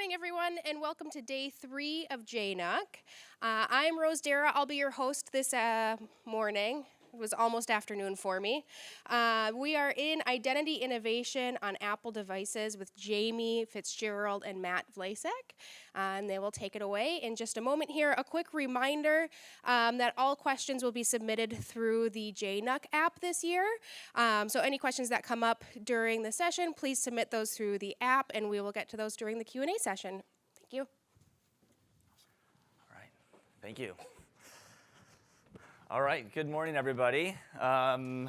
morning, everyone, and welcome to day 3 of JNUC. I'm Rose Dara. I'll be your host this morning. It was almost afternoon for me. We are in Identity Innovation on Apple devices with Jamie Fitzgerald and Matt Vlasek, and they will take it away in just a moment here. A quick reminder that all questions will be submitted through the JNUC app this year. So any questions that come up during the session, please submit those through the app, and we will get to those during the Q&A session. Thank you. All right, thank you. All right, good morning, everybody. So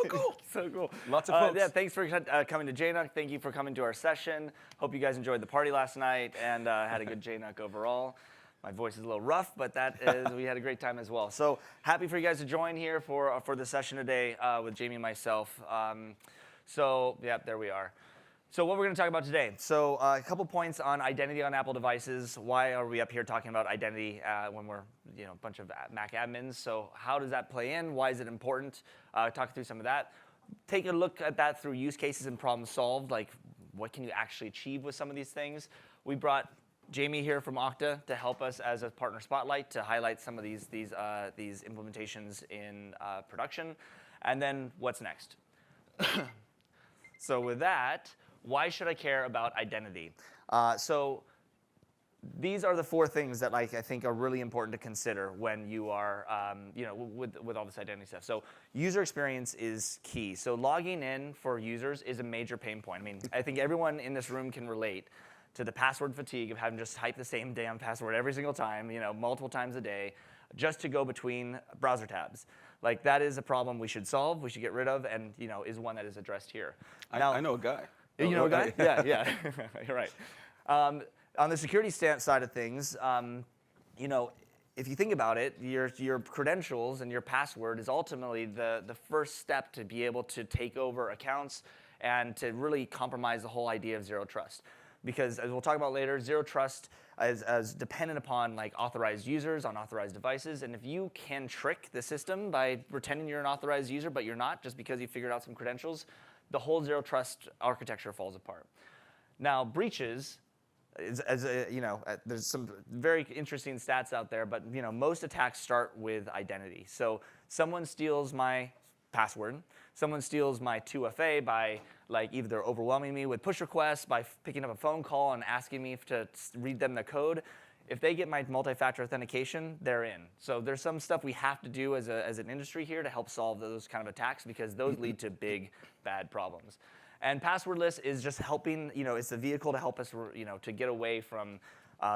cool. So cool. Lots of folks. Yeah, thanks for coming to JNUC. Thank you for coming to our session. Hope you guys enjoyed the party last night and had a good JNUC overall. My voice is a little rough, but we had a great time as well. So happy for you guys to join here for the session today with Jamie and myself. Yeah, there we are. So what we're going to talk about today. So a couple points on identity on Apple devices. Why are we up here talking about identity when we're a bunch of Mac admins? So how does that play in? Why is it important? Talk through some of that. Take a look at that through use cases and problems solved. Like what can you actually achieve with some of these things? We brought Jamie here from Okta to help us as a partner spotlight to highlight some of these implementations in production. And then what's next? So with that, why should I care about identity? So these are the 4 things that I think are really important to consider when you are, with all this identity stuff. So user experience is key. So logging in for users is a major pain point. I mean, I think everyone in this room can relate to the password fatigue of having to just type the same damn password every single time, multiple times a day, just to go between browser tabs. Like that is a problem we should solve, we should get rid of, and is one that is addressed here. Now, I know a guy. You know a guy? Yeah. You're right. On the security side of things, if you think about it, your credentials and your password is ultimately the first step to be able to take over accounts and to really compromise the whole idea of zero trust. Because as we'll talk about later, zero trust is dependent upon authorized users on authorized devices. And if you can trick the system by pretending you're an authorized user, but you're not just because you figured out some credentials, the whole zero trust architecture falls apart. Now, breaches, there's some very interesting stats out there, but most attacks start with identity. So someone steals my password, someone steals my 2FA by either overwhelming me with push requests, by picking up a phone call and asking me to read them the code. If they get my multi-factor authentication, they're in. So there's some stuff we have to do as an industry here to help solve those kind of attacks because those lead to big, bad problems. And passwordless is just helping, it's the vehicle to help us, to get away from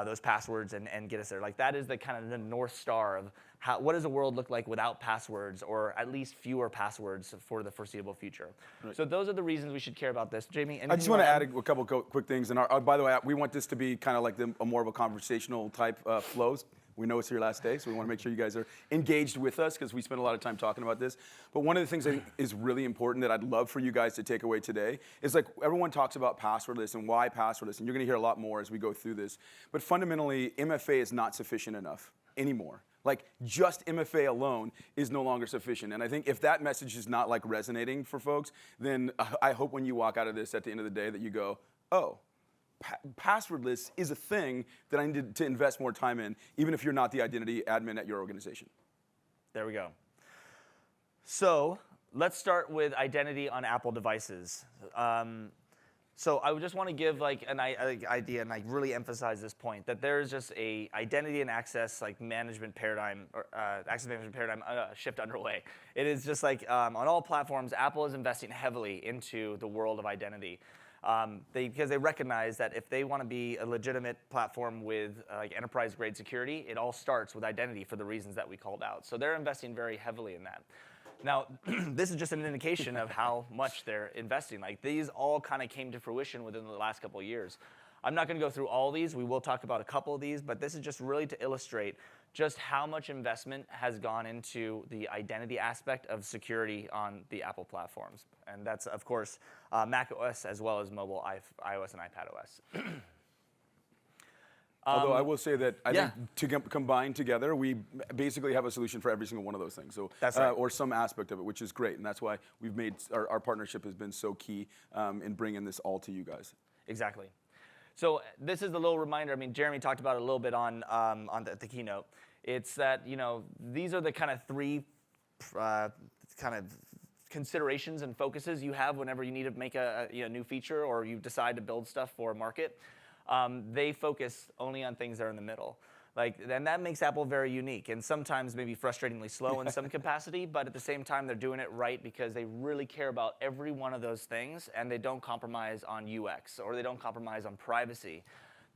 those passwords and get us there. That is the kind of the North Star of what does the world look like without passwords, or at least fewer passwords for the foreseeable future. Right. So those are the reasons we should care about this. Jamie, I just want to add a couple quick things. And by the way, we want this to be kind of like a more of a conversational type flows. We know it's your last day, so we want to make sure you guys are engaged with us because we spend a lot of time talking about this. But one of the things that is really important that I'd love for you guys to take away today is everyone talks about passwordless and why passwordless, and you're going to hear a lot more as we go through this. But fundamentally, MFA is not sufficient enough anymore. Just MFA alone is no longer sufficient. And I think if that message is not resonating for folks, then I hope when you walk out of this at the end of the day that you go, oh, passwordless is a thing that I need to invest more time in, even if you're not the identity admin at your organization. There we go. So let's start with identity on Apple devices. So I would just want to give an idea, and I really emphasize this point, that there is just a identity and access management paradigm, or access management paradigm shift underway. It is just on all platforms, Apple is investing heavily into the world of identity. Because they recognize that if they want to be a legitimate platform with enterprise-grade security, it all starts with identity for the reasons that we called out. So they're investing very heavily in that. Now, this is just an indication of how much they're investing. These all kind of came to fruition within the last couple of years. I'm not going to go through all these. We will talk about a couple of these, but this is just really to illustrate just how much investment has gone into the identity aspect of security on the Apple platforms. And that's, of course, macOS as well as mobile iOS and iPadOS. Although I will say that I think to combine together, we basically have a solution for every single one of those things. So, that's right. Or some aspect of it, which is great. And that's why we've made our partnership has been so key in bringing this all to you guys. Exactly. So this is the little reminder. I mean, Jeremy talked about it a little bit on the keynote. It's that, these are the kind of three kind of considerations and focuses you have whenever you need to make a new feature or you decide to build stuff for a market. They focus only on things that are in the middle. And that makes Apple very unique and sometimes maybe frustratingly slow in some capacity, but at the same time, they're doing it right because they really care about every one of those things and they don't compromise on UX or they don't compromise on privacy.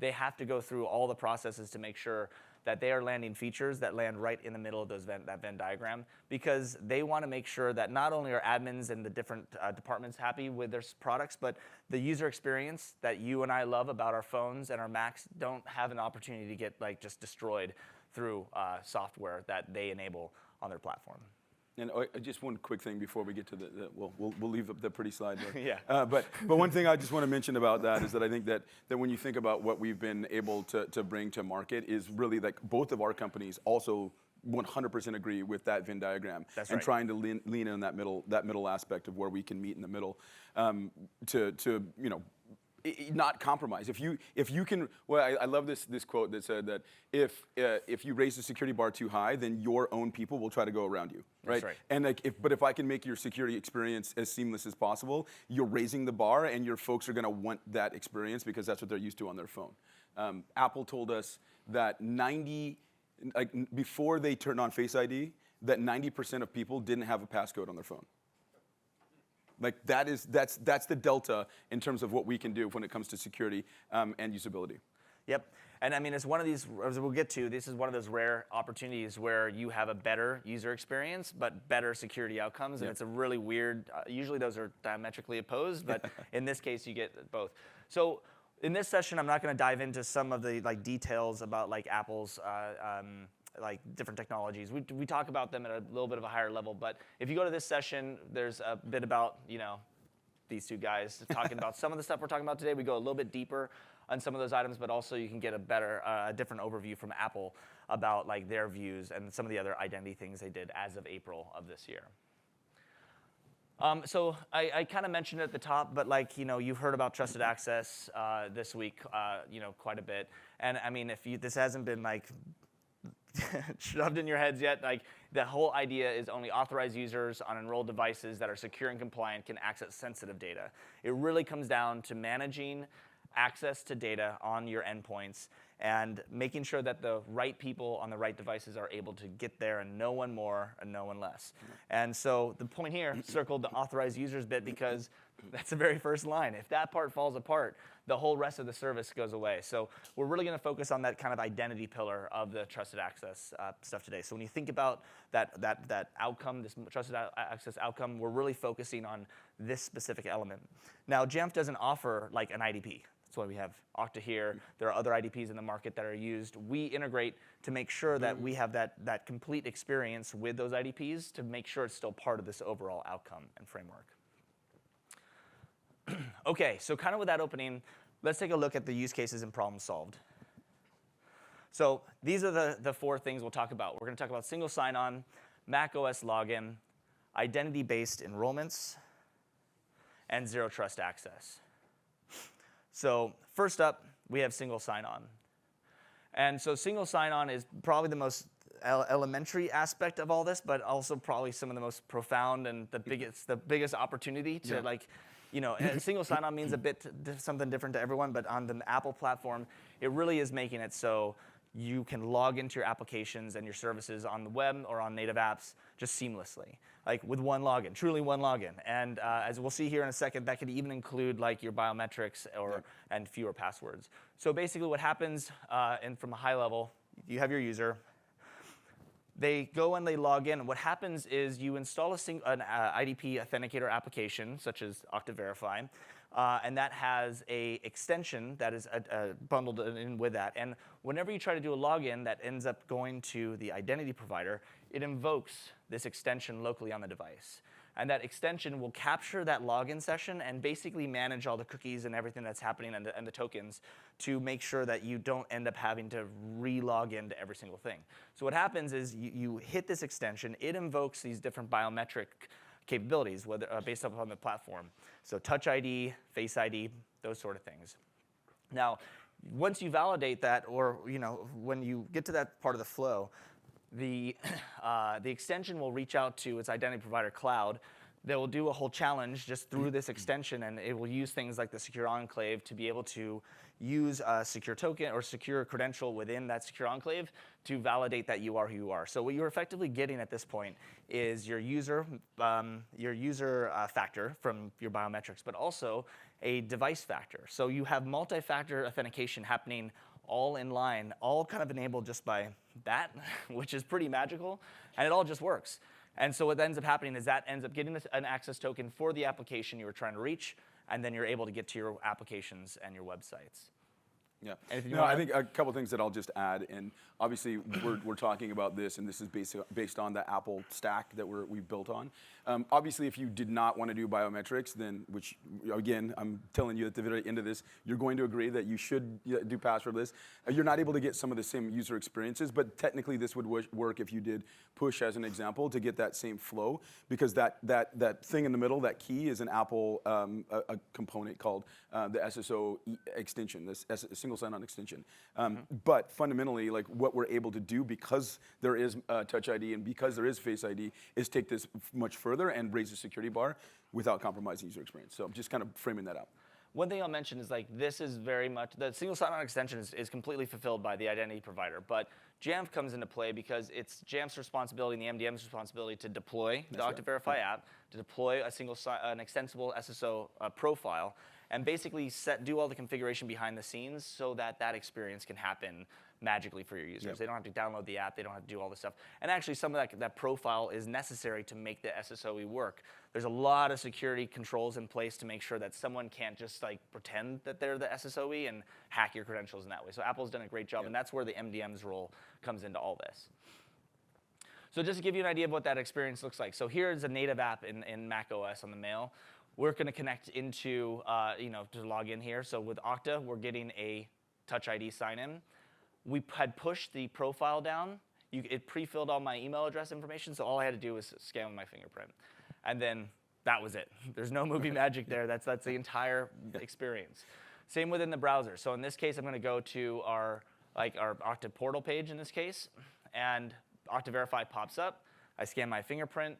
They have to go through all the processes to make sure that they are landing features that land right in the middle of that Venn diagram because they want to make sure that not only are admins and the different departments happy with their products, but the user experience that you and I love about our phones and our Macs don't have an opportunity to get just destroyed through software that they enable on their platform. And just one quick thing before we get to we'll leave the pretty slide there. Yeah. But one thing I just want to mention about that is that I think that when you think about what we've been able to bring to market is really like both of our companies also 100% agree with that Venn diagram. That's and right. trying to lean in that middle aspect of where we can meet in the middle to not compromise. If you can, well, I love this quote that said that if you raise the security bar too high, then your own people will try to go around you, right? That's right. And if I can make your security experience as seamless as possible, you're raising the bar, and your folks are going to want that experience because that's what they're used to on their phone. Apple told us that before they turned on Face ID, that 90% of people didn't have a passcode on their phone. That's the delta in terms of what we can do when it comes to security and usability. Yep. And I mean, it's one of these, as we'll get to, this is one of those rare opportunities where you have a better user experience, but better security outcomes. And it's a really weird, usually those are diametrically opposed, but in this case, you get both. So in this session, I'm not going to dive into some of the details about Apple's different technologies. We talk about them at a little bit of a higher level, but if you go to this session, there's a bit about, these two guys talking about some of the stuff we're talking about today. We go a little bit deeper on some of those items, but also you can get a different overview from Apple about their views and some of the other identity things they did as of April of this year. So I kind of mentioned it at the top, but you've heard about trusted access this week, quite a bit. And I mean, if this hasn't been shoved in your heads yet, the whole idea is only authorized users on enrolled devices that are secure and compliant can access sensitive data. It really comes down to managing access to data on your endpoints and making sure that the right people on the right devices are able to get there and no one more and no one less. And so the point here, circled the authorized users bit because that's the very first line. If that part falls apart, the whole rest of the service goes away. So we're really going to focus on that kind of identity pillar of the trusted access stuff today. So when you think about that outcome, this trusted access outcome, we're really focusing on this specific element. Now, Jamf doesn't offer an IDP. That's why we have Okta here. There are other IDPs in the market that are used. We integrate to make sure that we have that complete experience with those IDPs to make sure it's still part of this overall outcome and framework. Okay, so kind of with that opening, let's take a look at the use cases and problems solved. So these are the four things we'll talk about. We're going to talk about single sign-on, macOS login, identity-based enrollments, and zero trust access. So first up, we have single sign-on. And so single sign-on is probably the most elementary aspect of all this, but also probably some of the most profound and the biggest opportunity to single sign-on means a bit something different to everyone, but on the Apple platform, it really is making it so you can log into your applications and your services on the web or on native apps just seamlessly, with one login, truly one login. And as we'll see here in a second, that could even include your biometrics and fewer passwords. So basically what happens, and from a high level, you have your user. They go and they log in. What happens is you install an IDP authenticator application, such as Okta Verify, and that has an extension that is bundled in with that. And whenever you try to do a login that ends up going to the identity provider, it invokes this extension locally on the device. And that extension will capture that login session and basically manage all the cookies and everything that's happening and the tokens to make sure that you don't end up having to re-log into every single thing. So what happens is you hit this extension, it invokes these different biometric capabilities based upon the platform. So Touch ID, Face ID, those sort of things. Now, once you validate that, or when you get to that part of the flow, the extension will reach out to its identity provider cloud. They will do a whole challenge just through this extension, and it will use things like the secure enclave to be able to use a secure token or secure credential within that secure enclave to validate that you are who you are. So what you're effectively getting at this point is your user factor from your biometrics, but also a device factor. So you have multi-factor authentication happening all in line, all kind of enabled just by that, which is pretty magical, and it all just works. And so what ends up happening is that ends up getting an access token for the application you were trying to reach, and then you're able to get to your applications and your websites. Yeah. Anything you No, wanna I add? think a couple things that I'll just add, and obviously we're talking about this, and this is based on the Apple stack that we've built on. Obviously, if you did not want to do biometrics, then, which again, I'm telling you at the very end of this, you're going to agree that you should do passwordless. You're not able to get some of the same user experiences, but technically this would work if you did push, as an example, to get that same flow, because that thing in the middle, that key, is an Apple a component called the SSO extension, this single sign-on extension. But fundamentally, like what we're able to do, because there is Touch ID and because there is Face ID, is take this much further and raise the security bar without compromising user experience. So I'm just kind of framing that out. One thing I'll mention is this is very much, the single sign-on extension is completely fulfilled by the identity provider, but Jamf comes into play because it's Jamf's responsibility and the MDM's responsibility to deploy the Okta Verify app, to deploy an extensible SSO profile, and basically do all the configuration behind the scenes so that experience can happen magically for your users. Yep. They don't have to download the app, they don't have to do all this stuff. And actually some of that profile is necessary to make the SSOE work. There's a lot of security controls in place to make sure that someone can't just pretend that they're the SSOE and hack your credentials in that way. So Apple's done a great job, and that's where the MDM's role comes into all this. So just to give you an idea of what that experience looks like. So here's a native app in macOS on the mail. We're going to connect into, to log in here. So with Okta, we're getting a Touch ID sign-in. We had pushed the profile down. It pre-filled all my email address information, so all I had to do was scan with my fingerprint. And then that was it. There's no movie magic there. That's the entire experience. Same within the browser. So in this case, I'm going to go to our Okta portal page in this case, and Okta Verify pops up. I scan my fingerprint.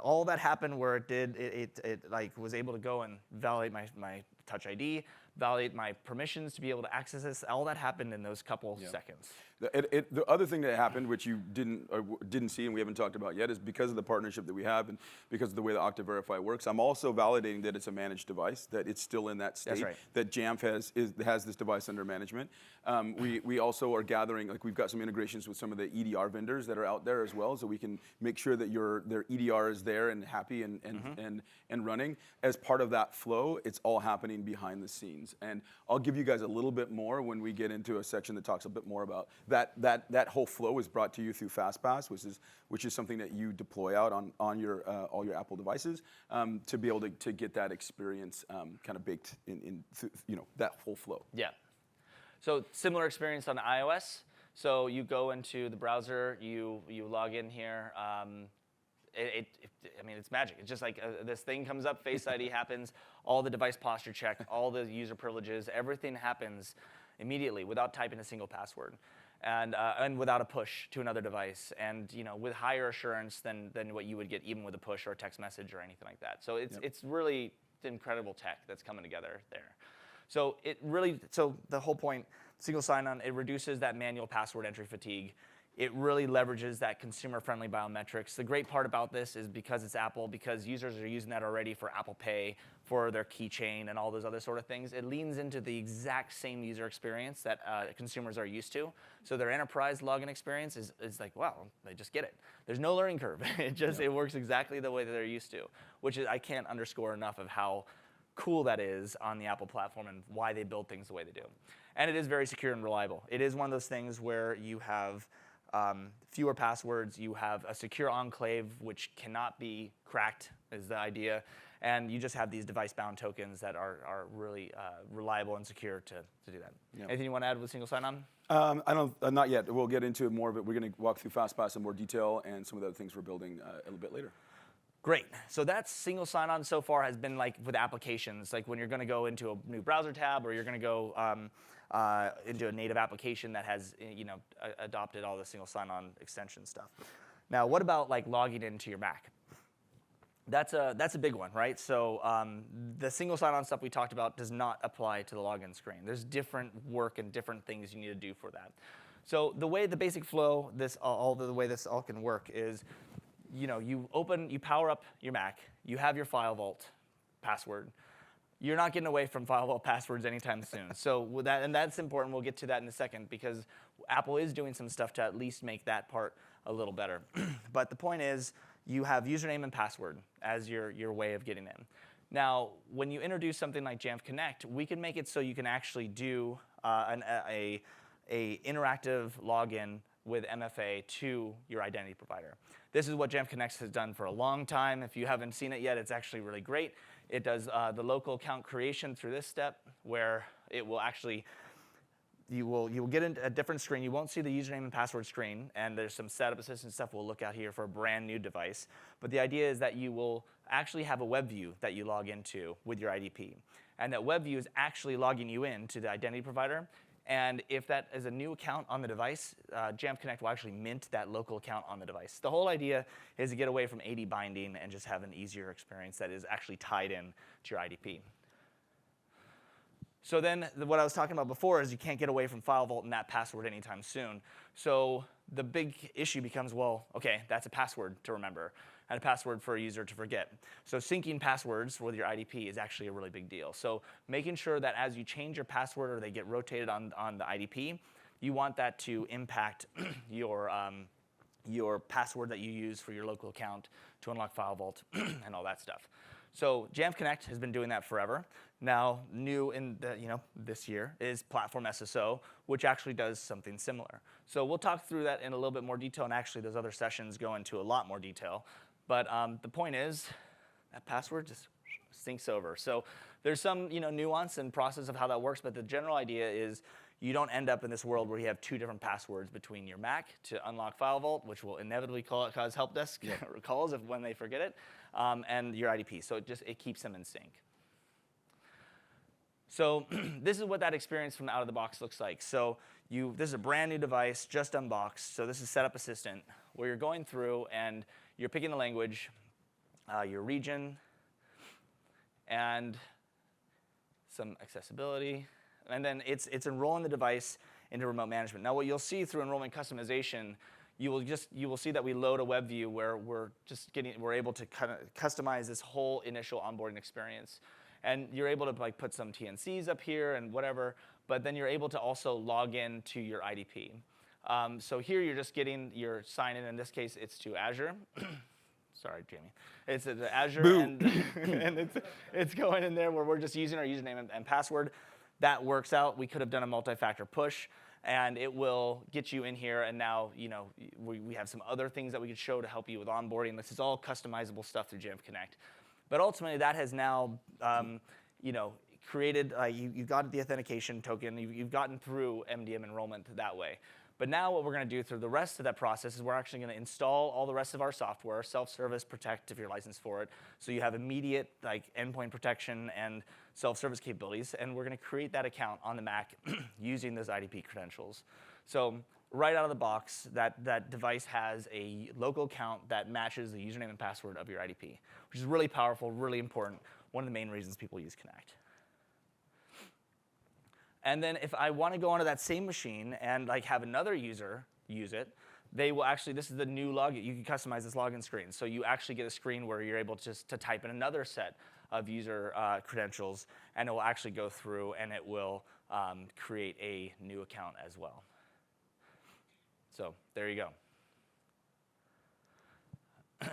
All that happened where it was able to go and validate my Touch ID, validate my permissions to be able to access this. All that happened in those couple seconds. The other thing that happened, which you didn't see and we haven't talked about yet, is because of the partnership that we have and because of the way the Okta Verify works, I'm also validating that it's a managed device, that it's still in that state, That's right. that Jamf has this device under management. We also are gathering, we've got some integrations with some of the EDR vendors that are out there as well, so we can make sure that their EDR is there and happy and running. As part of that flow, it's all happening behind the scenes. And I'll give you guys a little bit more when we get into a section that talks a bit more about that whole flow is brought to you through FastPass, which is something that you deploy out on all your Apple devices to be able to get that experience kind of baked in that whole flow. Yeah. So similar experience on iOS. So you go into the browser, you log in here. It's magic. It's just this thing comes up, Face ID happens, all the device posture check, all the user privileges, everything happens immediately without typing a single password. And without a push to another device, and with higher assurance than what you would get even with a push or a text message or anything like that. So it's really incredible tech that's coming together there. So the whole point, single sign-on, it reduces that manual password entry fatigue. It really leverages that consumer-friendly biometrics. The great part about this is because it's Apple, because users are using that already for Apple Pay, for their keychain, and all those other sort of things, it leans into the exact same user experience that consumers are used to. So their enterprise login experience is wow, they just get it. There's no learning curve. It works exactly the way that they're used to, which is, I can't underscore enough of how cool that is on the Apple platform and why they build things the way they do. And it is very secure and reliable. It is one of those things where you have fewer passwords, you have a secure enclave which cannot be cracked, is the idea, and you just have these device-bound tokens that are really reliable and secure to do that. Yeah. Anything you want to add with single sign-on? Not yet. We'll get into more of it. We're going to walk through FastPass in more detail and some of the other things we're building a little bit later. Great. So that's single sign-on so far has been like with applications, like when you're going to go into a new browser tab or you're going to go into a native application that has adopted all the single sign-on extension stuff. Now, what about like logging into your Mac? That's a big one, right? So the single sign-on stuff we talked about does not apply to the login screen. There's different work and different things you need to do for that. So the basic flow, the way this all can work is, you power up your Mac, you have your file vault password. You're not getting away from file vault passwords anytime soon. So that's important. We'll get to that in a second because Apple is doing some stuff to at least make that part a little better. But the point is, you have username and password as your way of getting in. Now, when you introduce something like Jamf Connect, we can make it so you can actually do a interactive login with MFA to your identity provider. This is what Jamf Connect has done for a long time. If you haven't seen it yet, it's actually really great. It does the local account creation through this step, where it will actually, you will get into a different screen. You won't see the username and password screen, and there's some setup assistant stuff we'll look at here for a brand new device. But the idea is that you will actually have a web view that you log into with your IDP. And that web view is actually logging you in to the identity provider. And if that is a new account on the device, Jamf Connect will actually mint that local account on the device. The whole idea is to get away from AD binding and just have an easier experience that is actually tied in to your IDP. So then what I was talking about before is you can't get away from file vault and that password anytime soon. So the big issue becomes, well, OK, that's a password to remember and a password for a user to forget. So syncing passwords with your IDP is actually a really big deal. So making sure that as you change your password or they get rotated on the IDP, you want that to impact your password that you use for your local account to unlock file vault and all that stuff. So Jamf Connect has been doing that forever. Now, new in this year is Platform SSO, which actually does something similar. So we'll talk through that in a little bit more detail, and actually those other sessions go into a lot more detail. But the point is, that password just syncs over. So there's some nuance and process of how that works, but the general idea is you don't end up in this world where you have two different passwords between your Mac to unlock File Vault, which will inevitably cause help desk calls when they forget it, and your IDP. So it keeps them in sync. So this is what that experience from out of the box looks like. So this is a brand new device, just unboxed. So this is Setup Assistant, where you're going through and you're picking the language, your region, and some accessibility. And then it's enrolling the device into remote management. Now, what you'll see through enrollment customization, you will see that we load a web view where we're able to kind of customize this whole initial onboarding experience. And you're able to put some TNCs up here and whatever, but then you're able to also log in to your IDP. So here you're just getting your sign in. In this case, it's to Azure. Sorry, Jamie. It's to Azure, and it's going in there where we're just using our username and password. That works out. We could have done a multi-factor push, and it will get you in here. And now we have some other things that we could show to help you with onboarding. This is all customizable stuff through Jamf Connect. But ultimately, that has now created, you've got the authentication token. You've gotten through MDM enrollment that way. But now what we're going to do through the rest of that process is we're actually going to install all the rest of our software, self-service, protect if you're licensed for it. So you have immediate endpoint protection and self-service capabilities. And we're going to create that account on the Mac using those IDP credentials. So right out of the box, that device has a local account that matches the username and password of your IDP, which is really powerful, really important, one of the main reasons people use Connect. And then if I want to go onto that same machine and have another user use it, they will actually, this is the new login. You can customize this login screen. So you actually get a screen where you're able to type in another set of user credentials, and it will actually go through and it will create a new account as well. So there you go.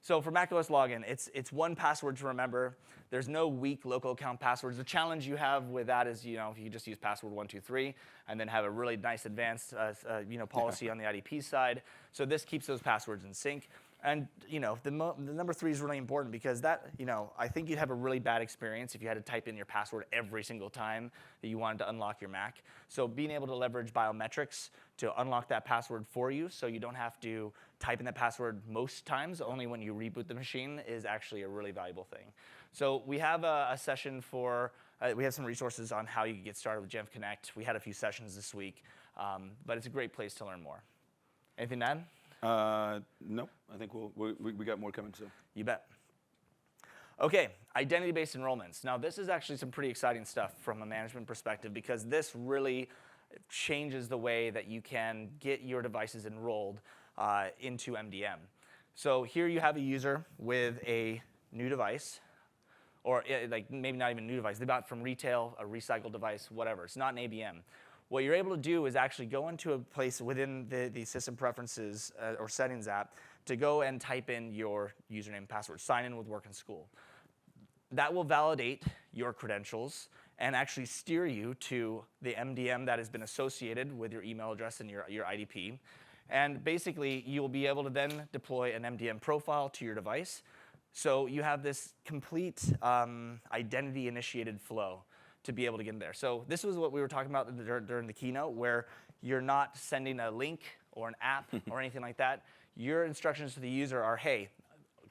So for macOS login, it's one password to remember. There's no weak local account passwords. The challenge you have with that is, if you just use password 123 and then have a really nice advanced policy on the IDP side. So this keeps those passwords in sync. And the number 3 is really important because that, I think you'd have a really bad experience if you had to type in your password every single time that you wanted to unlock your Mac. So being able to leverage biometrics to unlock that password for you so you don't have to type in that password most times, only when you reboot the machine, is actually a really valuable thing. So we have a session for, we have some resources on how you can get started with Jamf Connect. We had a few sessions this week, but it's a great place to learn more. Anything to add? No, I think we got more coming soon. You bet. Okay, identity-based enrollments. Now this is actually some pretty exciting stuff from a management perspective because this really changes the way that you can get your devices enrolled into MDM. So here you have a user with a new device, or like maybe not even a new device. They bought it from retail, a recycled device, whatever. It's not an ABM. What you're able to do is actually go into a place within the system preferences or settings app to go and type in your username and password, sign in with work and school. That will validate your credentials and actually steer you to the MDM that has been associated with your email address and your IDP. And basically, you will be able to then deploy an MDM profile to your device. So you have this complete identity-initiated flow to be able to get in there. So this was what we were talking about during the keynote, where you're not sending a link or an app or anything like that. Your instructions to the user are, hey,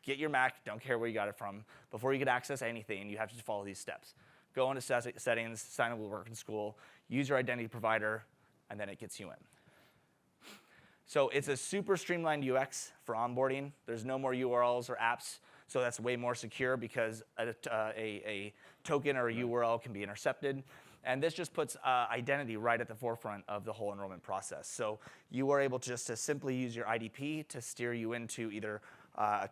get your Mac, don't care where you got it from. Before you can access anything, you have to follow these steps. Go into settings, sign up with work and school, use your identity provider, and then it gets you in. So it's a super streamlined UX for onboarding. There's no more URLs or apps. So that's way more secure because a token or a URL can be intercepted. And this just puts identity right at the forefront of the whole enrollment process. So you are able to simply use your IDP to steer you into either a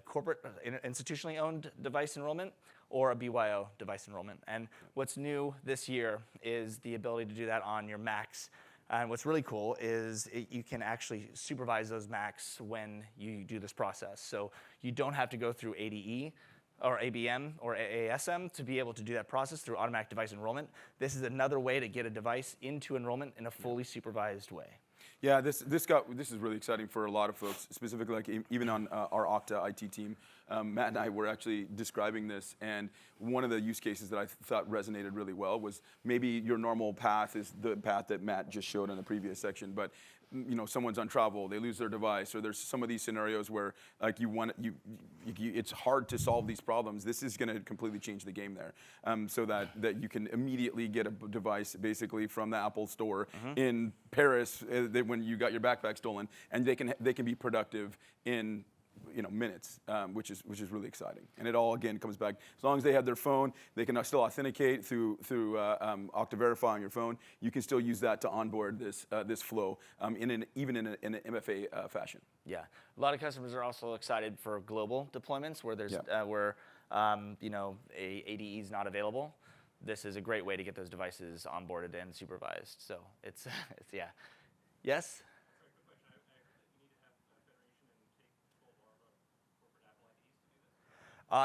corporate, institutionally owned device enrollment or a BYO device enrollment. And what's new this year is the ability to do that on your Macs. And what's really cool is you can actually supervise those Macs when you do this process. So you don't have to go through ADE or ABM or AASM to be able to do that process through automatic device enrollment. This is another way to get a device into enrollment in a fully supervised way. Yeah, this is really exciting for a lot of folks, specifically like even on our Okta IT team. Matt and I were actually describing this, and one of the use cases that I thought resonated really well was maybe your normal path is the path that Matt just showed in the previous section, but someone's on travel, they lose their device, or there's some of these scenarios where like it's hard to solve these problems. This is going to completely change the game there, so that you can immediately get a device basically from the Apple store in Paris when you got your backpack stolen, and they can be productive in minutes, which is really exciting. And it all again comes back, as long as they have their phone, they can still authenticate through Okta Verify on your phone. You can still use that to onboard this flow even in an MFA fashion. Yeah, a lot of customers are also excited for global deployments where there's ADE is not available. This is a great way to get those devices onboarded and supervised. So it's yeah. Yes.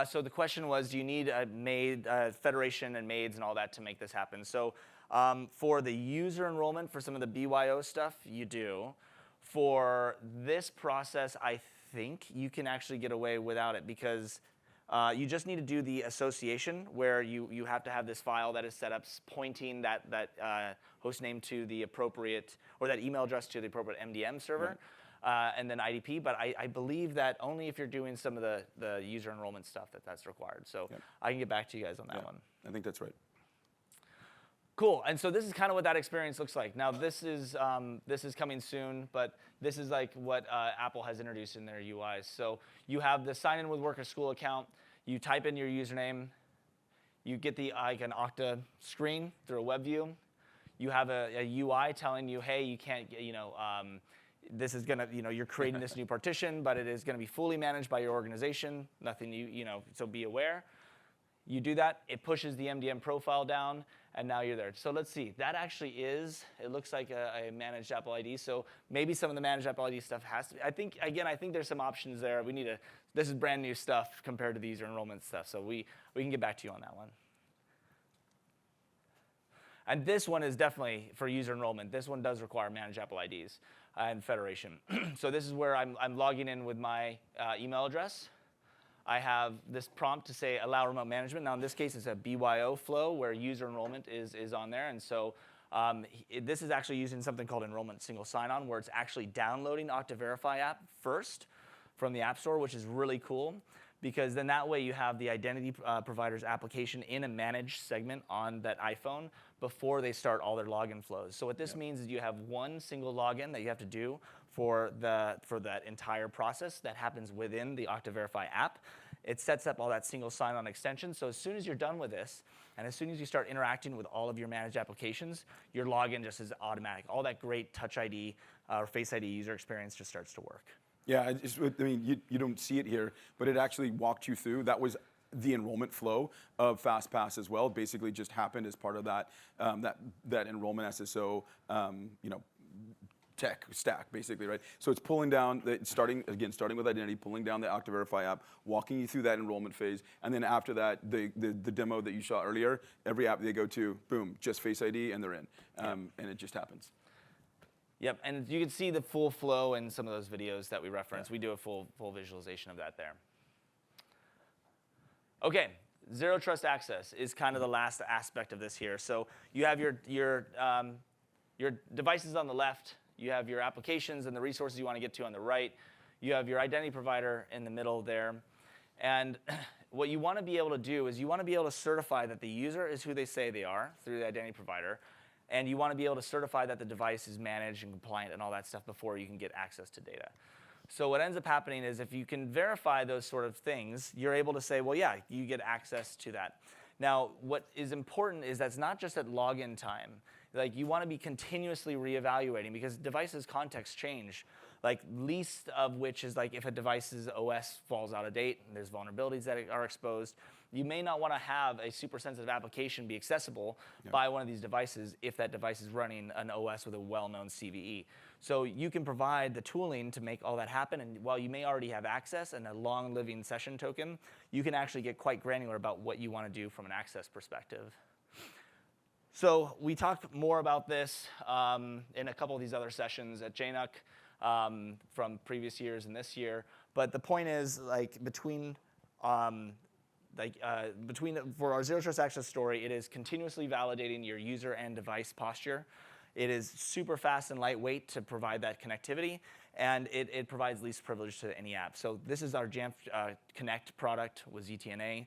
So the question was, do you need a federation and maids and all that to make this happen? So for the user enrollment, for some of the BYO stuff, you do. For this process, I think you can actually get away without it because you just need to do the association where you have to have this file that is set up pointing that host name to the appropriate, or that email address to the appropriate MDM server. Right. And then IDP, but I believe that only if you're doing some of the user enrollment stuff that's required. So yep. I can get back to you guys on that one. I think that's right. Cool, and so this is kind of what that experience looks like. Now this is coming soon, but this is like what Apple has introduced in their UIs. So you have the sign in with work or school account, you type in your username, you get the an Okta screen through a web view, you have a UI telling you, hey, you can't, this is gonna, you're creating this new partition, but it is gonna be fully managed by your organization. Nothing so be aware. You do that, it pushes the MDM profile down, and now you're there. So let's see, that actually it looks like a managed Apple ID. So maybe some of the managed Apple ID stuff has to be, I think there's some options there. This is brand new stuff compared to the user enrollment stuff. So we can get back to you on that one. And this one is definitely for user enrollment. This one does require manage Apple IDs and federation. So this is where I'm logging in with my email address. I have this prompt to say allow remote management. Now in this case, it's a BYO flow where user enrollment is on there. And so this is actually using something called Enrollment Single Sign-On, where it's actually downloading Okta Verify app first from the App Store, which is really cool. Because then that way you have the identity provider's application in a managed segment on that iPhone before they start all their login flows. So what this means is you have one single login that you have to do for that entire process that happens within the Okta Verify app. It sets up all that single sign-on extension. So as soon as you're done with this, and as soon as you start interacting with all of your managed applications, your login just is automatic. All that great Touch ID or Face ID user experience just starts to work. Yeah, I mean, you don't see it here, but it actually walked you through. That was the enrollment flow of FastPass as well. It basically just happened as part of that that enrollment SSO, tech stack, basically, right? So it's pulling down, starting with identity, pulling down the Okta Verify app, walking you through that enrollment phase, and then after that, the demo that you saw earlier, every app they go to, boom, just Face ID, and they're in, and it just happens. Yep, and you can see the full flow in some of those videos that we referenced. We do a full visualization of that there. Okay, zero trust access is kind of the last aspect of this here. So you have your devices on the left, you have your applications and the resources you want to get to on the right, you have your identity provider in the middle there, and what you want to be able to do is you want to be able to certify that the user is who they say they are through the identity provider. And you want to be able to certify that the device is managed and compliant and all that stuff before you can get access to data. So what ends up happening is if you can verify those sort of things, you're able to say, well, yeah, you get access to that. Now, what is important is that's not just at login time. Like, you want to be continuously reevaluating because devices' contexts change. Like, least of which is like if a device's OS falls out of date and there's vulnerabilities that are exposed, you may not want to have a super sensitive application be accessible by one of these devices if that device is running an OS with a well-known CVE. So you can provide the tooling to make all that happen, and while you may already have access and a long-living session token, you can actually get quite granular about what you want to do from an access perspective. So we talked more about this in a couple of these other sessions at JNUC from previous years and this year, but the point is, like, for our zero trust access story, it is continuously validating your user and device posture. It is super fast and lightweight to provide that connectivity, and it provides least privilege to any app. So this is our Jamf Connect product with ZTNA,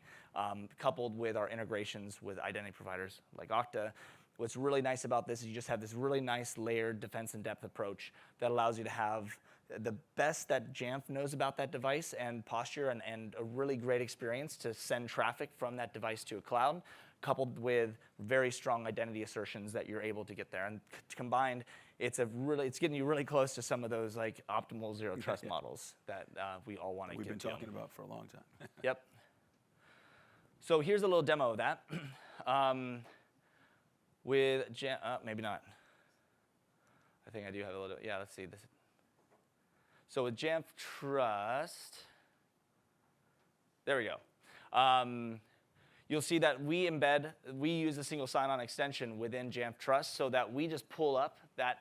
coupled with our integrations with identity providers like Okta. What's really nice about this is you just have this really nice layered defense in depth approach that allows you to have the best that Jamf knows about that device and posture and a really great experience to send traffic from that device to a cloud, coupled with very strong identity assertions that you're able to get there. And combined, it's getting you really close to some of those like optimal zero trust models that we all want to get to. We've been talking about for a long time. Yep. So here's a little demo of that. With maybe not. I think I do have a little, yeah, let's see this. So with Jamf Trust, there we go. You'll see that we use a single sign-on extension within Jamf Trust so that we just pull up that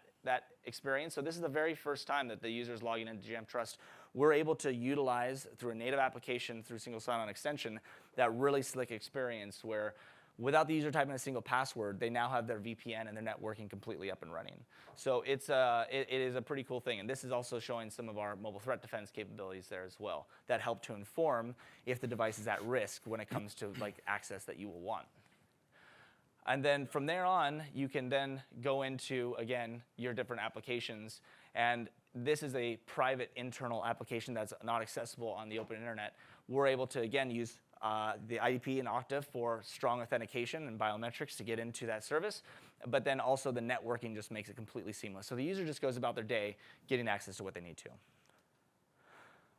experience. So this is the very first time that the user is logging into Jamf Trust. We're able to utilize, through a native application, through single sign-on extension, that really slick experience where without the user typing a single password, they now have their VPN and their networking completely up and running. So it is a pretty cool thing. And this is also showing some of our mobile threat defense capabilities there as well that help to inform if the device is at risk when it comes to like access that you will want. And then from there on, you can then go into, again, your different applications. And this is a private internal application that's not accessible on the open internet. We're able to, again, use the IDP and Okta for strong authentication and biometrics to get into that service, but then also the networking just makes it completely seamless. So the user just goes about their day getting access to what they need to.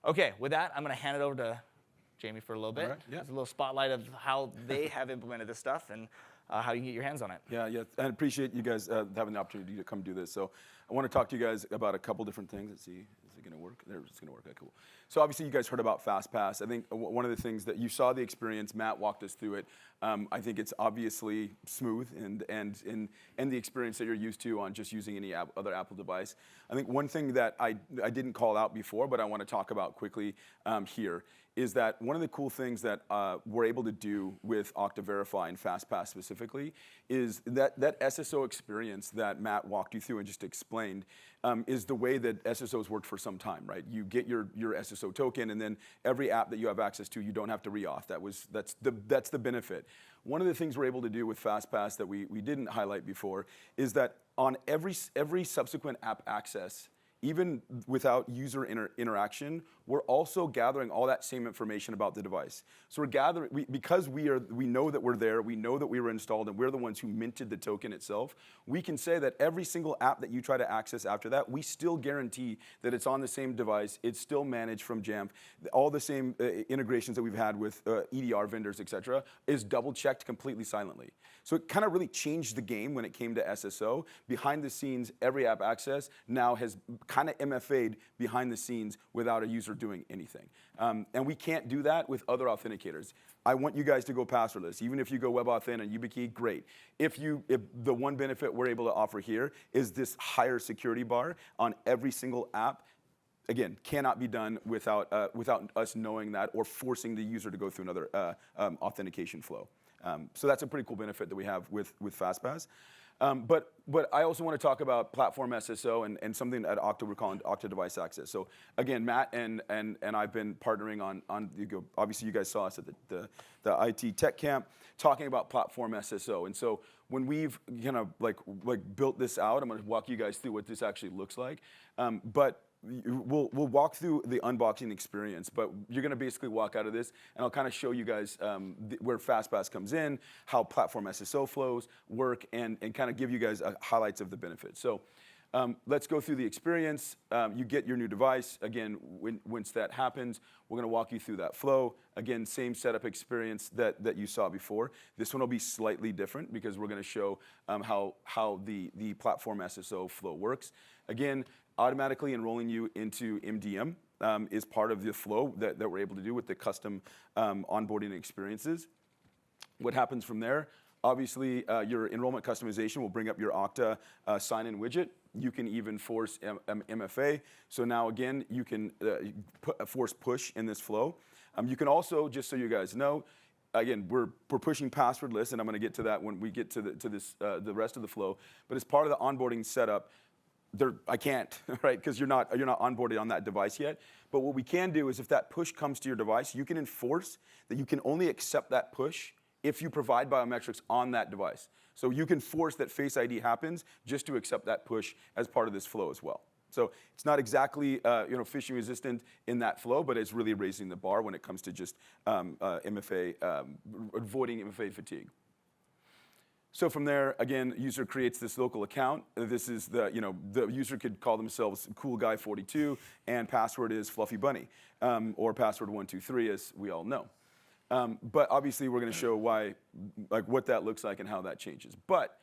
Okay, with that, I'm going to hand it over to Jamie for a little bit. All right, yeah. It's a little spotlight of how they have implemented this stuff and how you can get your hands on it. Yeah, I appreciate you guys having the opportunity to come do this. So I want to talk to you guys about a couple different things. Let's see, is it going to work? There, it's going to work. Okay, cool. So obviously you guys heard about FastPass. I think one of the things that you saw the experience, Matt walked us through it. I think it's obviously smooth and the experience that you're used to on just using any other Apple device. I think one thing that I didn't call out before, but I want to talk about quickly here, is that one of the cool things that we're able to do with Okta Verify and FastPass specifically is that SSO experience that Matt walked you through and just explained is the way that SSOs worked for some time, right? You get your SSO token, and then every app that you have access to, you don't have to re-auth. That's the benefit. One of the things we're able to do with FastPass that we didn't highlight before is that on every subsequent app access, even without user interaction, we're also gathering all that same information about the device. So we're gathering, because we know that we're there, we know that we were installed, and we're the ones who minted the token itself, we can say that every single app that you try to access after that, we still guarantee that it's on the same device, it's still managed from Jamf, all the same integrations that we've had with EDR vendors, et cetera, is double-checked completely silently. So it kind of really changed the game when it came to SSO. Behind the scenes, every app access now has kind of MFA'd behind the scenes without a user doing anything. And we can't do that with other authenticators. I want you guys to go passwordless. Even if you go WebAuthn and YubiKey, great. If the one benefit we're able to offer here is this higher security bar on every single app, again, cannot be done without us knowing that or forcing the user to go through another authentication flow. So that's a pretty cool benefit that we have with FastPass. But I also want to talk about Platform SSO and something at Okta we're calling Okta Device Access. So again, Matt and I've been partnering on obviously you guys saw us at the IT Tech Camp talking about Platform SSO. And so when we've kind of like built this out, I'm going to walk you guys through what this actually looks like. But we'll walk through the unboxing experience, but you're going to basically walk out of this, and I'll kind of show you guys where FastPass comes in, how Platform SSO flows work, and kind of give you guys highlights of the benefits. So let's go through the experience. You get your new device. Again, once that happens, we're going to walk you through that flow. Again, same setup experience that you saw before. This one will be slightly different because we're going to show how the Platform SSO flow works. Again, automatically enrolling you into MDM is part of the flow that we're able to do with the custom onboarding experiences. What happens from there? Obviously, your enrollment customization will bring up your Okta sign-in widget. You can even force MFA. So now, again, you can force push in this flow. You can also, just so you guys know, again, we're pushing passwordless, and I'm going to get to that when we get to the rest of the flow. But as part of the onboarding setup, I can't, right? Because you're not onboarded on that device yet. But what we can do is if that push comes to your device, you can enforce that you can only accept that push if you provide biometrics on that device. So you can force that Face ID happens just to accept that push as part of this flow as well. So it's not exactly phishing resistant in that flow, but it's really raising the bar when it comes to just MFA, avoiding MFA fatigue. So from there, again, user creates this local account. This is the user could call themselves Cool Guy 42, and password is Fluffy Bunny, or password 123, as we all know. But obviously, we're going to show what that looks like and how that changes. But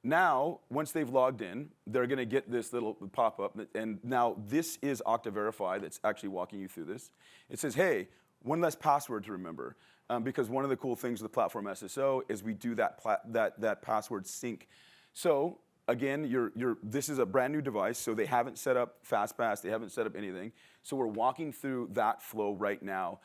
now, once they've logged in, they're going to get this little pop-up, and now this is Okta Verify that's actually walking you through this. It says, hey, one less password to remember. Because one of the cool things with the Platform SSO is we do that password sync. So again, this is a brand new device, so they haven't set up FastPass, they haven't set up anything. So we're walking through that flow right now.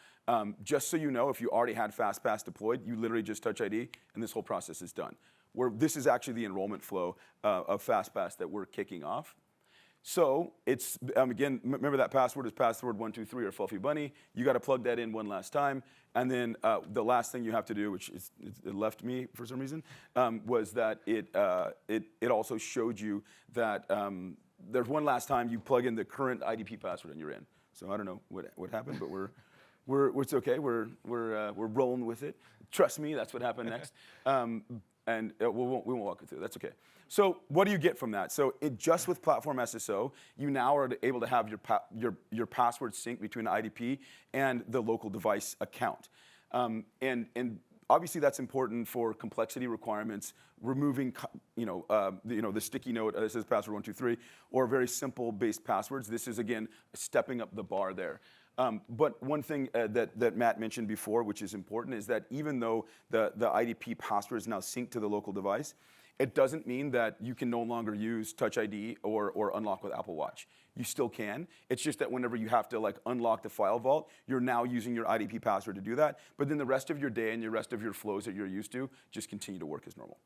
Just so you know, if you already had FastPass deployed, you literally just touch ID, and this whole process is done. This is actually the enrollment flow of FastPass that we're kicking off. So it's, again, remember that password is password 123 or Fluffy Bunny. You got to plug that in one last time. And then the last thing you have to do, which it left me for some reason, was that it also showed you that there's one last time you plug in the current IDP password and you're in. So I don't know what happened, but it's okay. We're rolling with it. Trust me, that's what happened next. And we won't walk you through. That's okay. So what do you get from that? So just with Platform SSO, you now are able to have your password sync between the IDP and the local device account. And obviously that's important for complexity requirements, removing the sticky note that says password 123, or very simple based passwords. This is again stepping up the bar there. But one thing that Matt mentioned before, which is important, is that even though the IDP password is now synced to the local device, it doesn't mean that you can no longer use Touch ID or unlock with Apple Watch. You still can. It's just that whenever you have to like unlock the file vault, you're now using your IDP password to do that. But then the rest of your day and the rest of your flows that you're used to just continue to work as normal.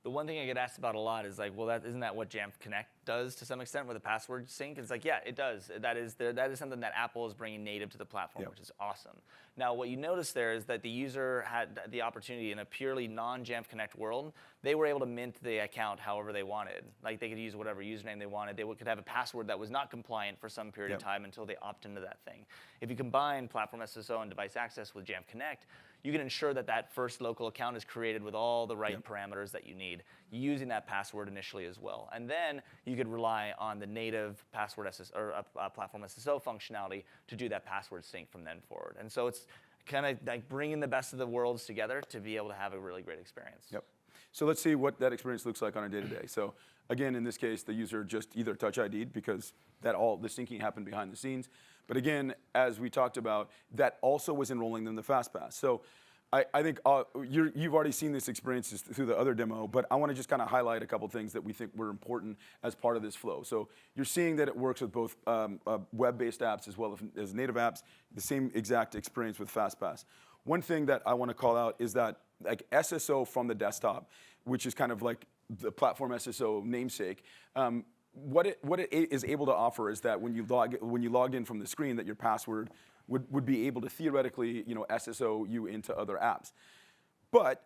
The one thing I get asked about a lot is like, well, isn't that what Jamf Connect does to some extent with a password sync? It's like, yeah, it does. That is something that Apple is bringing native to the platform, which is awesome. Now, what you notice there is that the user had the opportunity in a purely non-Jamf Connect world, they were able to mint the account however they wanted. Like they could use whatever username they wanted. They could have a password that was not compliant for some period of time until they opt into that thing. If you combine Platform SSO and device access with Jamf Connect, you can ensure that that first local account is created with all the right parameters that you need, using that password initially as well. And then you could rely on the native password SSO or Platform SSO functionality to do that password sync from then forward. And so it's kind of like bringing the best of the worlds together to be able to have a really great experience. Yep. So let's see what that experience looks like on a day-to-day. So again, in this case, the user just either Touch ID'd because the syncing happened behind the scenes. But again, as we talked about, that also was enrolling them in the FastPass. So I think you've already seen this experience through the other demo, but I want to just kind of highlight a couple things that we think were important as part of this flow. So you're seeing that it works with both web-based apps as well as native apps, the same exact experience with FastPass. One thing that I want to call out is that like SSO from the desktop, which is kind of like the Platform SSO namesake, what it is able to offer is that when you log in from the screen, that your password would be able to theoretically, SSO you into other apps. But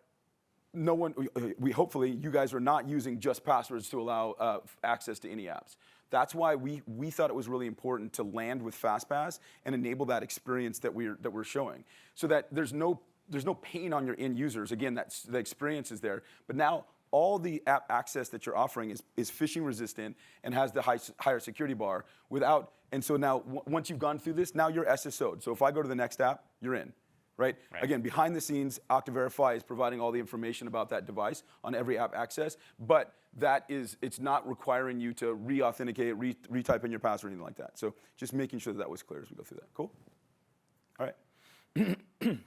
hopefully you guys are not using just passwords to allow access to any apps. That's why we thought it was really important to land with FastPass and enable that experience that we're showing, so that there's no pain on your end users. Again, the experience is there, but now all the app access that you're offering is phishing resistant and has the higher security bar and so now once you've gone through this, now you're SSO'd. So if I go to the next app, you're in, right? Again, behind the scenes, Okta Verify is providing all the information about that device on every app access, but it's not requiring you to re-authenticate, retype in your password or anything like that. So just making sure that was clear as we go through that. Cool? All right.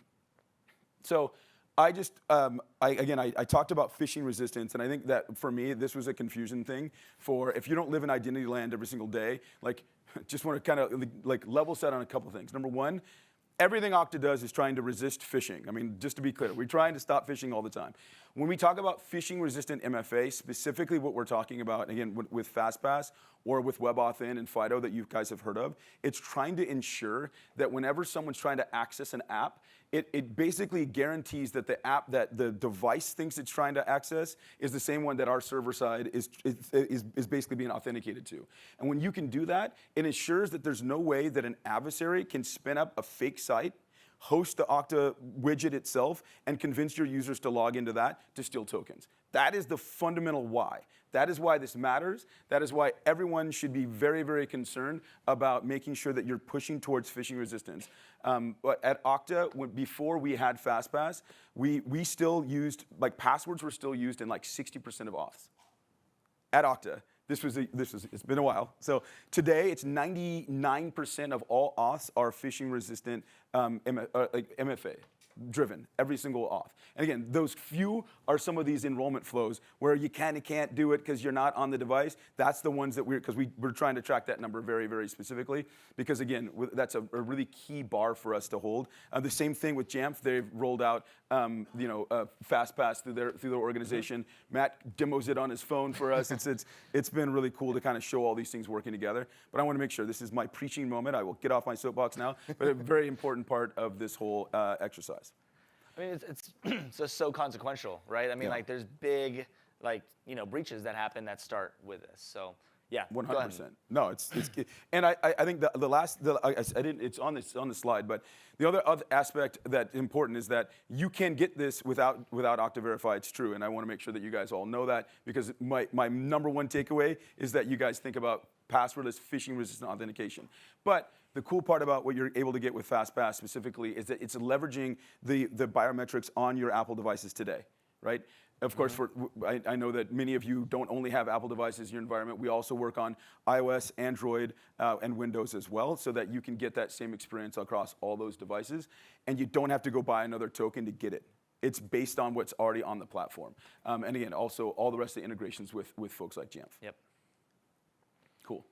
So I just, I talked about phishing resistance, and I think that for me, this was a confusion thing for if you don't live in identity land every single day, like, just want to kind of like level set on a couple things. Number one, everything Okta does is trying to resist phishing. I mean, just to be clear, we're trying to stop phishing all the time. When we talk about phishing resistant MFA, specifically what we're talking about, again, with FastPass or with WebAuthn and FIDO that you guys have heard of, it's trying to ensure that whenever someone's trying to access an app, it basically guarantees that the app that the device thinks it's trying to access is the same one that our server side is basically being authenticated to. And when you can do that, it ensures that there's no way that an adversary can spin up a fake site, host the Okta widget itself, and convince your users to log into that to steal tokens. That is the fundamental why. That is why this matters. That is why everyone should be very, very concerned about making sure that you're pushing towards phishing resistance. But at Okta, before we had FastPass, we still used, like passwords were still used in like 60% of auths. At Okta. It's been a while. So today, it's 99% of all auths are phishing resistant MFA driven, every single auth. And again, those few are some of these enrollment flows where you can't do it because you're not on the device. That's the ones that we're trying to track that number very, very specifically, because again, that's a really key bar for us to hold. The same thing with Jamf. They've rolled out FastPass through their organization. Matt demos it on his phone for us. It's been really cool to kind of show all these things working together. But I want to make sure this is my preaching moment. I will get off my soapbox now, but a very important part of this whole exercise. I mean, it's just so consequential, right? I mean, like there's big, breaches that happen that start with this. So Yeah, go 100%. ahead. No, it's and I think the last I didn't, it's on the slide, but the other aspect that's important is that you can get this without Okta Verify. It's true, and I want to make sure that you guys all know that, because my number one takeaway is that you guys think about passwordless phishing resistant authentication. But the cool part about what you're able to get with FastPass specifically is that it's leveraging the biometrics on your Apple devices today, right? Of course, I know that many of you don't only have Apple devices in your environment. We also work on iOS, Android, and Windows as well, so that you can get that same experience across all those devices, and you don't have to go buy another token to get it. It's based on what's already on the platform. And again, also all the rest of the integrations with folks like Jamf. Yep. Cool.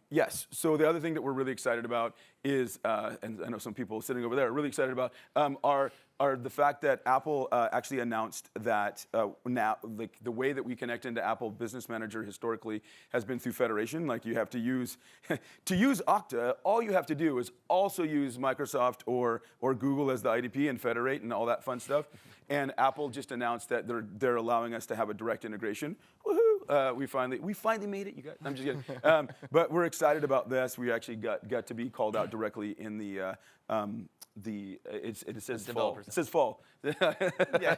Yes, so the other thing that we're really excited about is, and I know some people sitting over there are really excited about, are the fact that Apple actually announced that now the way that we connect into Apple Business Manager historically has been through federation. Like, you have to use, to use Okta, all you have to do is also use Microsoft or Google as the IDP and federate and all that fun stuff. And Apple just announced that they're allowing us to have a direct integration. Woohoo! We finally made it, you guys. I'm just kidding. But we're excited about this. We actually got to be called out directly in the it says fall. It says fall. Yeah.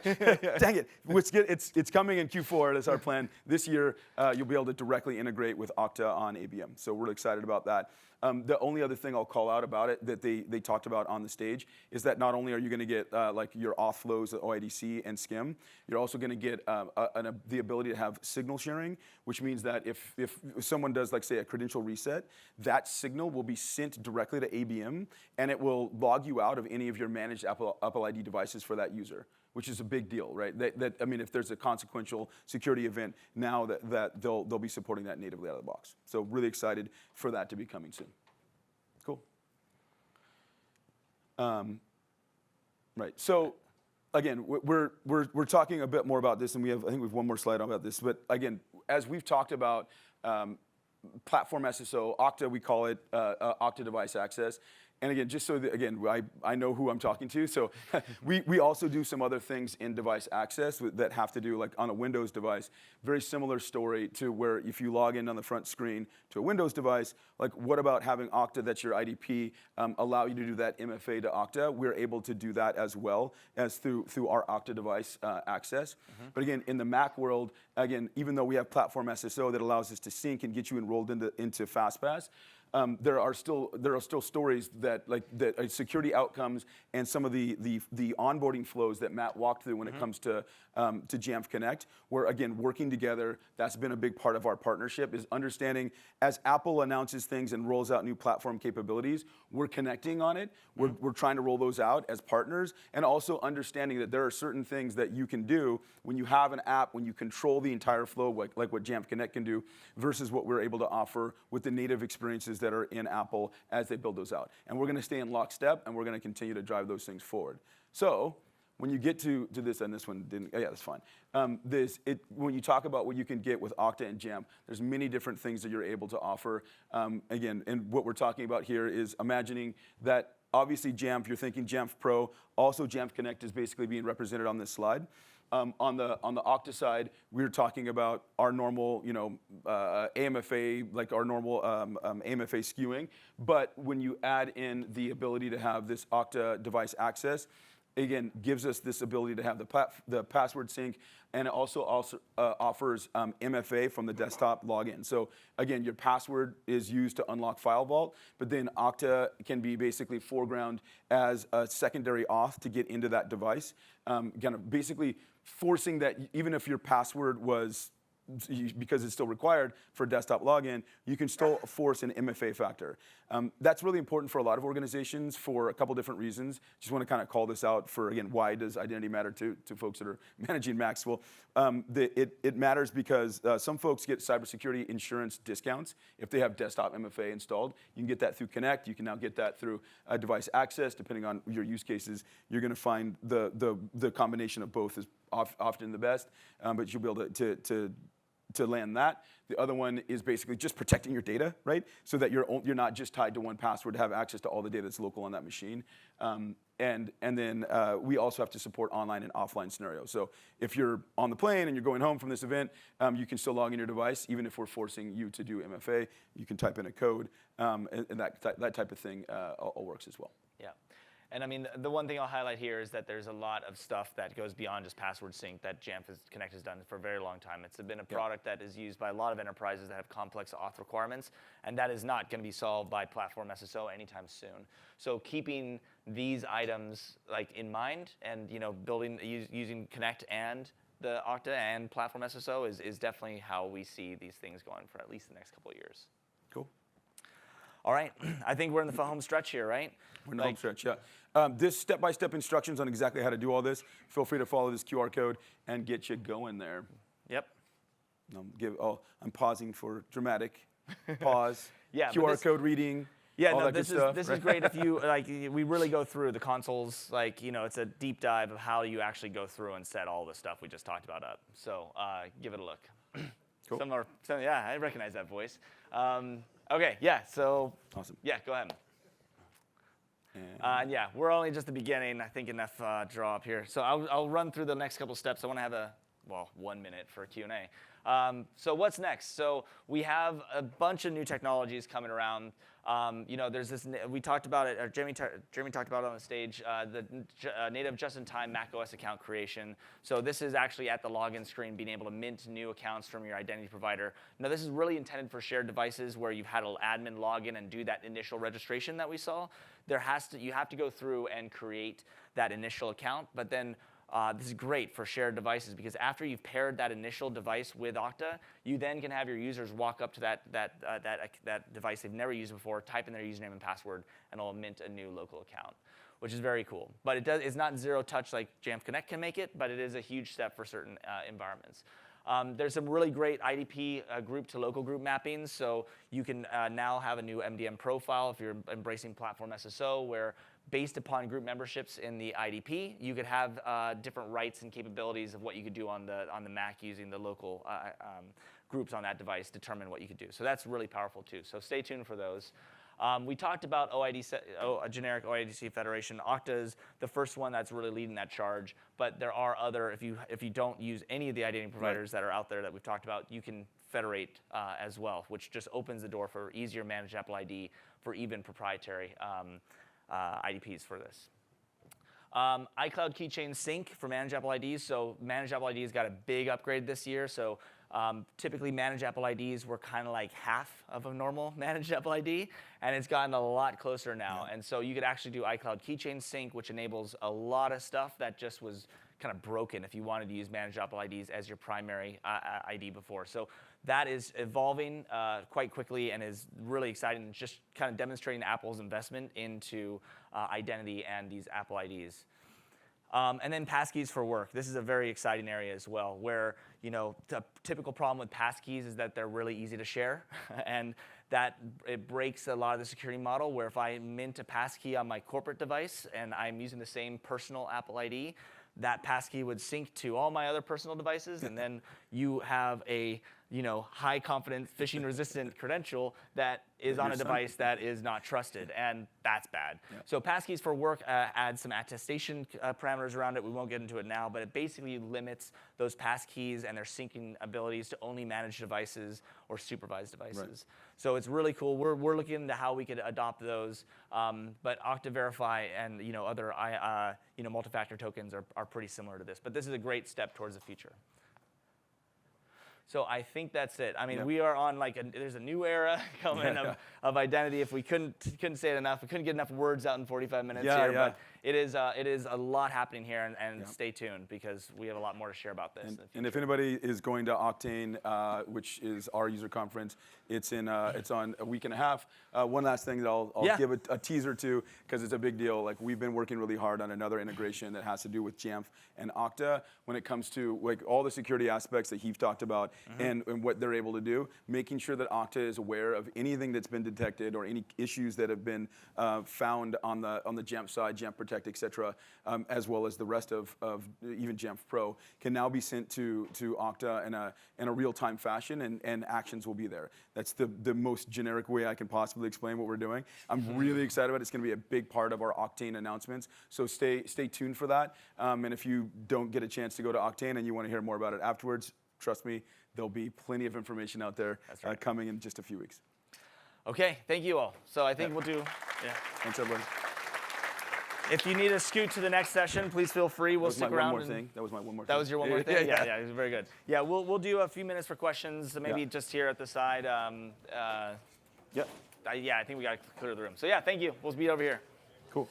Dang it! It's coming in Q4. That's our plan. This year, you'll be able to directly integrate with Okta on ABM. So we're excited about that. The only other thing I'll call out about it that they talked about on the stage is that not only are you going to get like your auth flows, OIDC and SCIM, you're also going to get the ability to have signal sharing, which means that if someone does, like, say, a credential reset, that signal will be sent directly to ABM, and it will log you out of any of your managed Apple ID devices for that user, which is a big deal, right? I mean, if there's a consequential security event, now that they'll be supporting that natively out of the box. So really excited for that to be coming soon. Cool. Right. So again, we're talking a bit more about this, and I think we have one more slide about this. But again, as we've talked about Platform SSO, Okta, we call it Okta Device Access. And again, just so that, again, I know who I'm talking to. So we also do some other things in device access that have to do, like, on a Windows device. Very similar story to where if you log in on the front screen to a Windows device, like, what about having Okta, that's your IDP, allow you to do that MFA to Okta? We're able to do that as well as through our Okta device access. But again, in the Mac world, again, even though we have Platform SSO that allows us to sync and get you enrolled into FastPass, there are still stories that security outcomes and some of the onboarding flows that Matt walked through when it comes to Jamf Connect, where, again, working together, that's been a big part of our partnership, is understanding as Apple announces things and rolls out new platform capabilities, we're connecting on it. We're trying to roll those out as partners, and also understanding that there are certain things that you can do when you have an app, when you control the entire flow, like what Jamf Connect can do, versus what we're able to offer with the native experiences that are in Apple as they build those out. And we're going to stay in lockstep, and we're going to continue to drive those things forward. So when you get to this, and this one didn't, yeah, that's fine. When you talk about what you can get with Okta and Jamf, there's many different things that you're able to offer. Again, and what we're talking about here is imagining that obviously Jamf, you're thinking Jamf Pro, also Jamf Connect is basically being represented on this slide. On the Okta side, we're talking about our normal, AMFA, like our normal AMFA skewing. But when you add in the ability to have this Okta device access, again, gives us this ability to have the password sync, and it also offers MFA from the desktop login. So again, your password is used to unlock File Vault, but then Okta can be basically foreground as a secondary auth to get into that device, kind of basically forcing that even if your password was, because it's still required for desktop login, you can still force an MFA factor. That's really important for a lot of organizations for a couple different reasons. Just want to kind of call this out for, again, why does identity matter to folks that are managing Macs? Well, it matters because some folks get cybersecurity insurance discounts if they have desktop MFA installed. You can get that through Connect. You can now get that through device access. Depending on your use cases, you're going to find the combination of both is often the best, but you'll be able to to land that. The other one is basically just protecting your data, right? So that you're not just tied to one password to have access to all the data that's local on that machine. And then we also have to support online and offline scenarios. So if you're on the plane and you're going home from this event, you can still log in your device, even if we're forcing you to do MFA. You can type in a code, and that type of thing all works as well. Yeah. And I mean, the one thing I'll highlight here is that there's a lot of stuff that goes beyond just password sync that Jamf Connect has done for a very long time. It's been a product that is used by a lot of enterprises that have complex auth requirements, and that is not going to be solved by Platform SSO anytime soon. So keeping these items like in mind, and building using Connect and the Okta and Platform SSO is definitely how we see these things going for at least the next couple of years. Cool. All right, I think we're in the home stretch here, right? We're in the home stretch, yeah. This step-by-step instructions on exactly how to do all this. Feel free to follow this QR code and get you going there. Yep. I'm pausing for dramatic pause. Yeah, QR code reading. Yeah, all no, that good stuff, this right? is great if you we really go through the consoles. It's a deep dive of how you actually go through and set all the stuff we just talked about up. So give it a look. Cool. Yeah, I recognize that voice. Okay, yeah, so Awesome. Yeah, go ahead. And Yeah, we're only just the beginning. I think enough draw up here. So I'll run through the next couple steps. I want to have 1 minute for Q&A. So what's next? So we have a bunch of new technologies coming around. There's this, we talked about it, or Jeremy talked about it on the stage, the native just-in-time macOS account creation. So this is actually at the login screen, being able to mint new accounts from your identity provider. Now this is really intended for shared devices where you've had an admin login and do that initial registration that we saw. You have to go through and create that initial account, but then this is great for shared devices because after you've paired that initial device with Okta, you then can have your users walk up to that device they've never used before, type in their username and password, and it'll mint a new local account, which is very cool. But it's not zero touch like Jamf Connect can make it, but it is a huge step for certain environments. There's some really great IDP group to local group mappings, so you can now have a new MDM profile if you're embracing Platform SSO, where based upon group memberships in the IDP, you could have different rights and capabilities of what you could do on the Mac using the local groups on that device, determine what you could do. So that's really powerful too. So stay tuned for those. We talked about a generic OIDC federation. Okta is the first one that's really leading that charge, but there are other, if you don't use any of the identity providers that are out there that we've talked about, you can federate as well, which just opens the door for easier managed Apple ID for even proprietary IDPs for this. iCloud Keychain Sync for Managed Apple IDs. So Managed Apple IDs got a big upgrade this year. So typically Managed Apple IDs were kind of like half of a normal Managed Apple ID, and it's gotten a lot closer now. And so you could actually do iCloud Keychain Sync, which enables a lot of stuff that just was kind of broken if you wanted to use Managed Apple IDs as your primary ID before. So that is evolving quite quickly and is really exciting, just kind of demonstrating Apple's investment into identity and these Apple IDs. And then Passkeys for work. This is a very exciting area as well, where the typical problem with Passkeys is that they're really easy to share, and that it breaks a lot of the security model, where if I mint a passkey on my corporate device and I'm using the same personal Apple ID, that passkey would sync to all my other personal devices, and then you have a high confidence phishing resistant credential that is on a device that is not trusted, and that's bad. Yep. So Passkeys for work adds some attestation parameters around it. We won't get into it now, but it basically limits those passkeys and their syncing abilities to only managed devices or supervised devices. Right. So it's really cool. We're looking into how we could adopt those, but Okta Verify and other multi-factor tokens are pretty similar to this. But this is a great step towards the future. So I think that's it. I mean, we are on there's a new era coming of identity. If we couldn't say it enough, we couldn't get enough words out in 45 minutes here. But it is a lot happening here, and stay tuned because we have a lot more to share about this. And if anybody is going to Octane, which is our user conference, it's on a week and a half. One last thing that I'll give a teaser to, because it's a big deal. Like, we've been working really hard on another integration that has to do with Jamf and Okta when it comes to all the security aspects that Heath talked about. And what they're able to do, making sure that Okta is aware of anything that's been detected or any issues that have been found on the Jamf side, Jamf Product Protect, et cetera, as well as the rest of even Jamf Pro, can now be sent to Okta in a real-time fashion, and actions will be there. That's the most generic way I can possibly explain what we're doing. I'm really excited about it. It's going to be a big part of our Octane announcements, so stay tuned for that. And if you don't get a chance to go to Octane and you want to hear more about it afterwards, trust me, there'll be plenty of information out there coming in just a few weeks. Okay, thank you all. So I think we'll do, Thanks, everybody. If you need to scoot to the next session, please feel free. We'll stick around. That was my one more thing. That was your one more thing? Yeah. It was very good. Yeah, we'll do a few minutes for questions, maybe just here at the side. Yeah. I think we got to clear the room. So yeah, thank you. We'll be over here. Cool.